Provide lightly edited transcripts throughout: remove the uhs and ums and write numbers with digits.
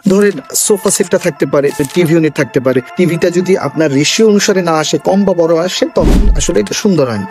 ধরেন সোফা সেটটা থাকতে পারে, টিভি ইউনিট থাকতে পারে। টিভিটা যদি আপনার রেশিও অনুসারে না আসে, কম বা বড় আসে, তখন আসলে এটা সুন্দর হয় না।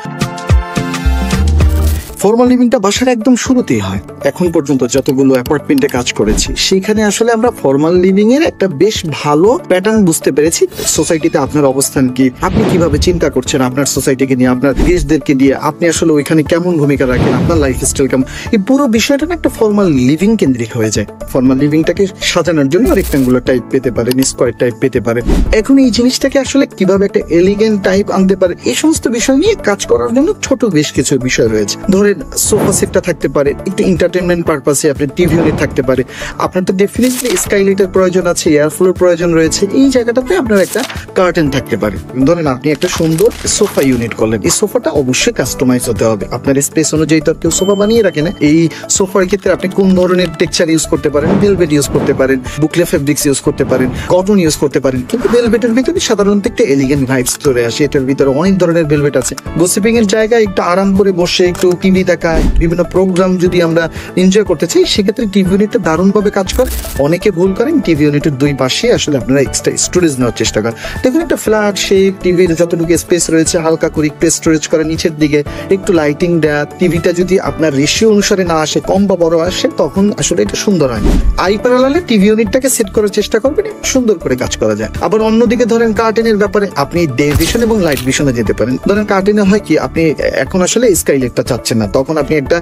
ফর্মাল লিভিংটা বাসার একদম শুরুতেই হয়। এখন পর্যন্ত যতগুলো অ্যাপার্টমেন্টে কাজ করেছি, সেখানে আসলে আমরা ফর্মাল লিভিং এর একটা বেশ ভালো প্যাটার্ন বুঝতে পেরেছি। সোসাইটিতে আপনার অবস্থান কি, আপনি কিভাবে চিন্তা করছেন আপনার সোসাইটিকে নিয়ে, আপনার গেস্টদেরকে দিয়ে, আপনি আসলে ওইখানে কেমন ভূমিকা রাখেন, আপনার লাইফ স্টাইল কেমন, এই পুরো বিষয়টা না একটা ফর্মাল লিভিং কেন্দ্রিক হয়ে যায়। ফর্মাল লিভিংটাকে সাজানোর জন্য রেক্ট্যাঙ্গুলার টাইপ পেতে পারেন, স্কোয়ার টাইপ পেতে পারেন। এখন এই জিনিসটাকে আসলে কিভাবে একটা এলিগেন্ট টাইপ আনতে পারে, এই সমস্ত বিষয় নিয়ে কাজ করার জন্য ছোট বেশ কিছু বিষয় রয়েছে। ধরেন সোফা সেটটা থাকতে পারে, একটু এন্টারটেনমেন্ট পারপাসে আপনার টিভি ইউনিট থাকতে পারে। আপনার তো ডেফিনেটলি স্কাইলাইটের প্রয়োজন আছে, এয়ার ফ্লোর প্রয়োজন রয়েছে। এই জায়গাটাতে আপনার একটা কার্টেন থাকতে পারে। ধরেন আপনি একটা সুন্দর সোফা ইউনিট করলেন, এই সোফাটা অবশ্যই কাস্টমাইজ হতে হবে। আপনার স্পেস অনুযায়ী তো কেউ সোফা বানিয়ে রাখে না। এই সোফার ক্ষেত্রে আপনি কোন ধরনের টেক্সচার ইউজ করতে পারেন, ভেলভেট ইউজ করতে পারেন, বুকলে ফেব্রিক্স ইউজ করতে পারেন, কটন ইউজ করতে পারেন। কিন্তু ভেলভেটের ভিতরে সাধারণত একটা এলিগেন্ট ভাইবস চলে আসে। এটার ভিতরে অনেক ধরনের ভেলভেট আছে। গসিপিং এর জায়গায় একটু আরাম করে বসে একটু টিভি দেখায়, বিভিন্ন প্রোগ্রাম যদি আমরা এনজয় করতে চাই, সেক্ষেত্রে টিভি ইউনিটটা দারুণভাবে কাজ করে। অনেকে ভুল করেন, টিভি ইউনিটের দুই পাশে আসলে আপনারা এক্সট্রা স্টোরেজ নেওয়ার চেষ্টা করেন। দেখুন একটা ফ্ল্যাট শেপ, টিভির যতটুকু স্পেস রয়েছে হালকা করে একটু স্টোরেজ করে নিচের দিকে, একটু লাইটিং দেয়া। টিভিটা যদি আপনার রেশিও অনুসারে না আসে, কম বা বড় আসে, তখন আসলে এটা সুন্দর হয়। আই প্যারালালে টিভি ইউনিটটাকে সেট করার চেষ্টা করবেন, সুন্দর করে কাজ করা যায়। আবার অন্যদিকে ধরেন কার্টেনের ব্যাপারে আপনি ডে ভিশন এবং লাইট ভিশনে যেতে পারেন। ধরেন কার্টেনে হয় কি, আপনি এখন আসলে স্কাইলাইটটা চাচ্ছেন না, তখন আপনি একটা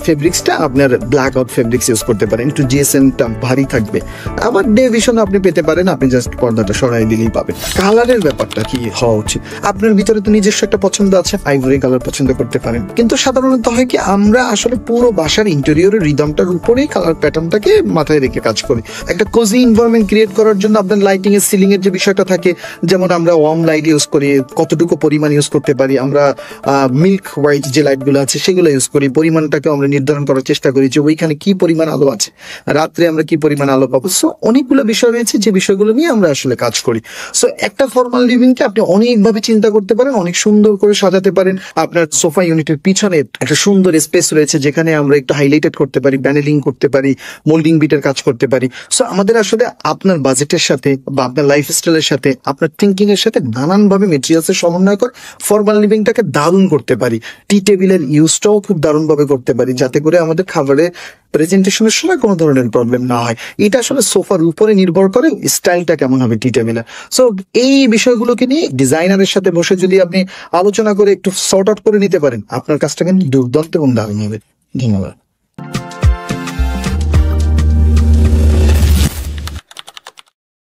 ফেব্রিক্সটা আপনার ব্ল্যাক আউট ফেব্রিক্স ইউজ করতে পারেন, একটু জিএসএমটা ভারী থাকবে। আবার ডে ভিশন আপনি পেতে পারেন, আপনি জাস্ট পর্দাটা সরাই দিলেই পাবেন। কালারের ব্যাপারটা কি হওয়া উচিত, আপনার ভিতরে তো নিজস্ব একটা পছন্দ আছে, আইভরি কালার পছন্দ করতে পারেন। কিন্তু সাধারণত হয় কি, আমরা আসলে পুরো বাসার ইন্টেরিয়রের রিদমটার উপরেই কালার প্যাটার্নটাকে মাথায় রেখে কাজ করি। একটা কোজি এনভায়রনমেন্ট ক্রিয়েট করার জন্য আপনার লাইটিং এর, সিলিং এর যে বিষয়টা থাকে, যেমন আমরা ওয়ার্ম লাইট ইউজ করি, কতটুকু পরিমাণ ইউজ করতে পারি, আমরা মিল্ক হোয়াইট যে লাইটগুলো আছে সেগুলো ইউজ করি। পরিমাণটাকে আমরা নির্ধারণ করার চেষ্টা করি যে ওইখানে কি পরিমাণ আলো আছে, রাত্রে আমরা কি পরিমাণ আলো পাবো। সো অনেকগুলো বিষয় রয়েছে যে বিষয়গুলো নিয়ে আমরা আসলে কাজ করি। সো একটা ফর্মাল লিভিংকে আপনি অনেকভাবে চিন্তা করতে পারেন, অনেক সুন্দর করে সাজাতে পারেন। আপনার সোফা ইউনিটের পিছনে একটা সুন্দর স্পেস রয়েছে, যেখানে আমরা একটু হাইলাইটেড করতে পারি, প্যানেলিং করতে পারি, মোল্ডিং বিটের কাজ করতে পারি। সো আমাদের আসলে আপনার বাজেটের সাথে বা আপনার লাইফ স্টাইলের সাথে, আপনার থিঙ্কিং এর সাথে নানানভাবে মেটেরিয়ালসের সমন্বয় করে ফর্মাল লিভিংটাকে দারুণ করতে পারি। টি টেবিলের ইউজটাও খুব দারুণভাবে করতে পারি, যাতে করে আমাদের খাবারের প্রেজেন্টেশনের সময় কোনো ধরনের প্রবলেম না হয়। এটা আসলে সোফার উপরে নির্ভর করে স্টাইলটা কেমন হবে টি টেবিলে। সো এই বিষয়গুলোকে নিয়ে ডিজাইনারের সাথে বসে যদি আপনি আলোচনা করে একটু সর্ট আউট করে নিতে পারেন, আপনার কাজটা কিন্তু দুর্দান্ত এবং দারুণ হবে। ধন্যবাদ।